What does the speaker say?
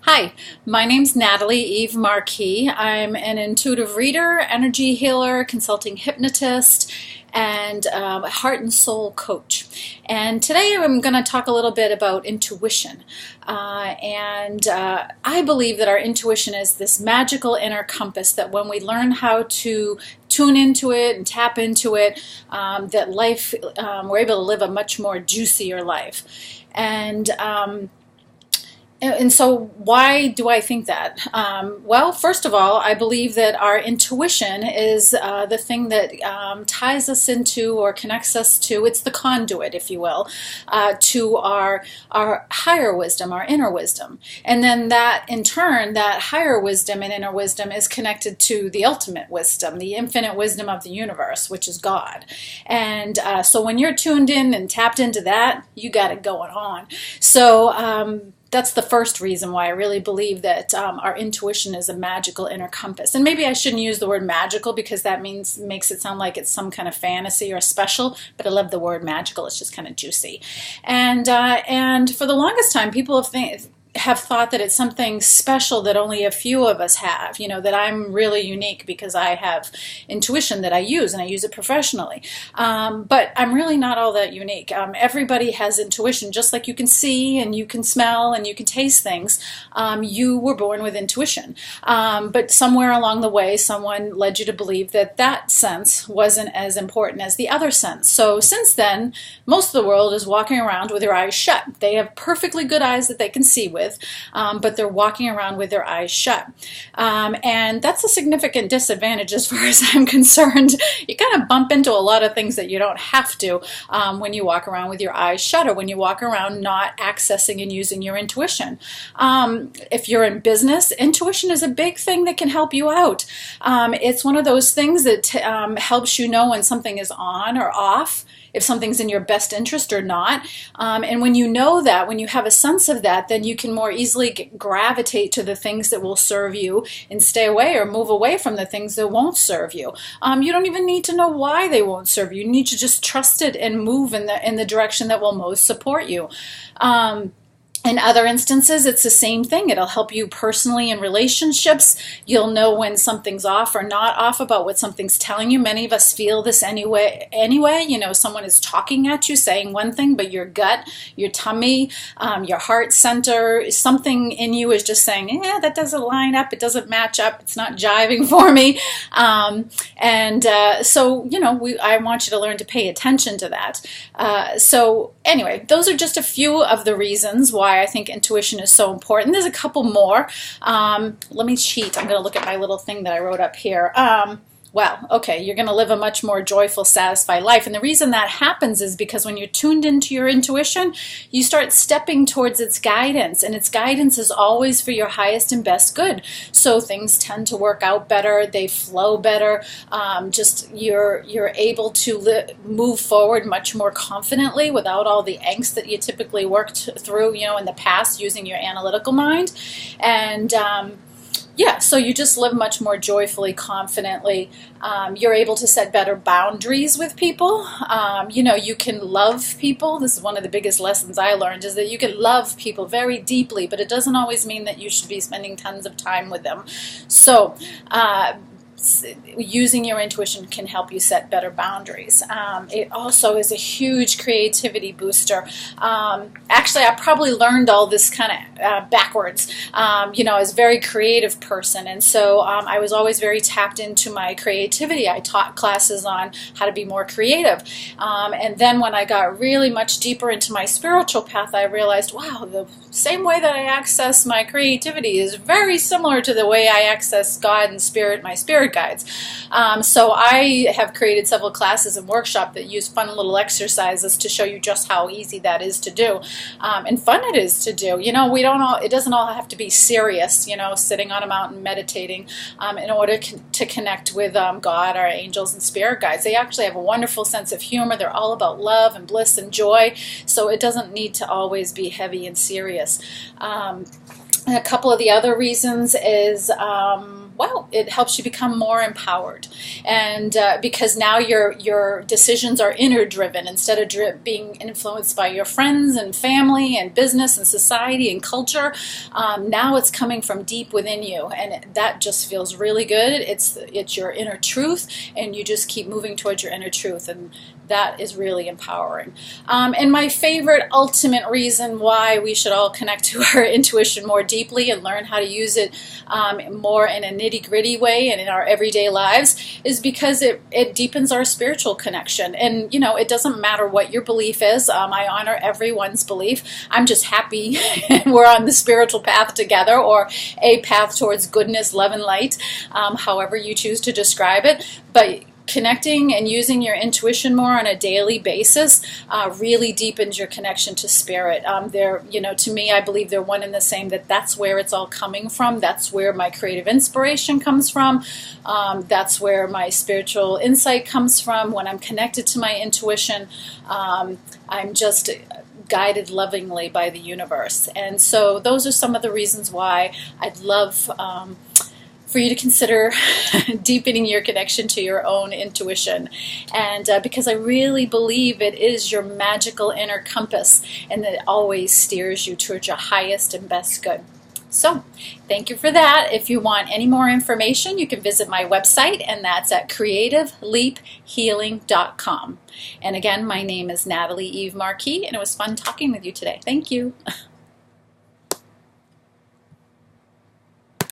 Hi, my name's Natalie Eve Marquis. I'm an intuitive reader, energy healer, consulting hypnotist, and a heart and soul coach. And today I'm going to talk a little bit about intuition. I believe that our intuition is this magical inner compass that when we learn how to tune into it and tap into it, that life, we're able to live a much more juicier life. And so why do I think that? Well, first of all, I believe that our intuition is the thing that ties us into or connects us to, it's the conduit, if you will, to our higher wisdom, our inner wisdom. And then that, in turn, that higher wisdom and inner wisdom is connected to the ultimate wisdom, the infinite wisdom of the universe, which is God. And so when you're tuned in and tapped into that, you got it going on. So that's the first reason why I really believe that our intuition is a magical inner compass. And maybe I shouldn't use the word magical because that makes it sound like it's some kind of fantasy or special, but I love the word magical. It's just kind of juicy. And for the longest time, people have thought that it's something special that only a few of us have, that I'm really unique because I have intuition that I use and I use it professionally. But I'm really not all that unique. Everybody has intuition, just like you can see and you can smell and you can taste things. You were born with intuition. But somewhere along the way, someone led you to believe that that sense wasn't as important as the other sense. So since then, most of the world is walking around with their eyes shut. They have perfectly good eyes that they can see with. But they're walking around with their eyes shut. And that's a significant disadvantage as far as I'm concerned. You kind of bump into a lot of things that you don't have to when you walk around with your eyes shut or when you walk around not accessing and using your intuition. If you're in business, intuition is a big thing that can help you out. It's one of those things that helps you know when something is on or off, if something's in your best interest or not. And when you know that, when you have a sense of that, then you can more easily gravitate to the things that will serve you and stay away or move away from the things that won't serve you. You don't even need to know why they won't serve you. You need to just trust it and move in the direction that will most support you. In other instances, it's the same thing. It'll help you personally in relationships. You'll know when something's off or not off about what something's telling you. Many of us feel this anyway. Someone is talking at you, saying one thing, but your gut, your tummy, your heart center, something in you is just saying, that doesn't line up. It doesn't match up. It's not jiving for me. I want you to learn to pay attention to that. So anyway, those are just a few of the reasons why I think intuition is so important. There's a couple more. Let me cheat. I'm going to look at my little thing that I wrote up here. You're going to live a much more joyful, satisfied life. And the reason that happens is because when you're tuned into your intuition, you start stepping towards its guidance. And its guidance is always for your highest and best good. So things tend to work out better. They flow better. You're able to move forward much more confidently without all the angst that you typically worked through, in the past using your analytical mind. And so you just live much more joyfully, confidently. You're able to set better boundaries with people. You can love people. This is one of the biggest lessons I learned, is that you can love people very deeply, but it doesn't always mean that you should be spending tons of time with them. So using your intuition can help you set better boundaries. It also is a huge creativity booster. Actually, I probably learned all this kind of backwards. I was a very creative person, and so I was always very tapped into my creativity. I taught classes on how to be more creative. And then when I got really much deeper into my spiritual path, I realized, wow, the same way that I access my creativity is very similar to the way I access God and spirit, my spirit guides. So I have created several classes and workshops that use fun little exercises to show you just how easy that is to do, and fun it is to do. It doesn't all have to be serious, sitting on a mountain meditating in order to connect with God, our angels and spirit guides. They actually have a wonderful sense of humor. They're all about love and bliss and joy, so it doesn't need to always be heavy and serious. A couple of the other reasons is well, it helps you become more empowered. And because now your decisions are inner driven instead of being influenced by your friends and family and business and society and culture. Now it's coming from deep within you, and that just feels really good. It's your inner truth, and you just keep moving towards your inner truth, and that is really empowering. And my favorite ultimate reason why we should all connect to our intuition more deeply and learn how to use it more in a nitty-gritty way and in our everyday lives is because it deepens our spiritual connection. And you know, it doesn't matter what your belief is. I honor everyone's belief. I'm just happy we're on the spiritual path together, or a path towards goodness, love, and light, however you choose to describe it. But connecting and using your intuition more on a daily basis really deepens your connection to spirit. To me, I believe they're one and the same, that's where it's all coming from. That's where my creative inspiration comes from. That's where my spiritual insight comes from. When I'm connected to my intuition, I'm just guided lovingly by the universe. And so those are some of the reasons why I'd love for you to consider deepening your connection to your own intuition. And because I really believe it is your magical inner compass, and that it always steers you towards your highest and best good. So thank you for that. If you want any more information, you can visit my website, and that's at creativeleaphealing.com. And again, my name is Natalie Eve Marquis, and it was fun talking with you today. Thank you.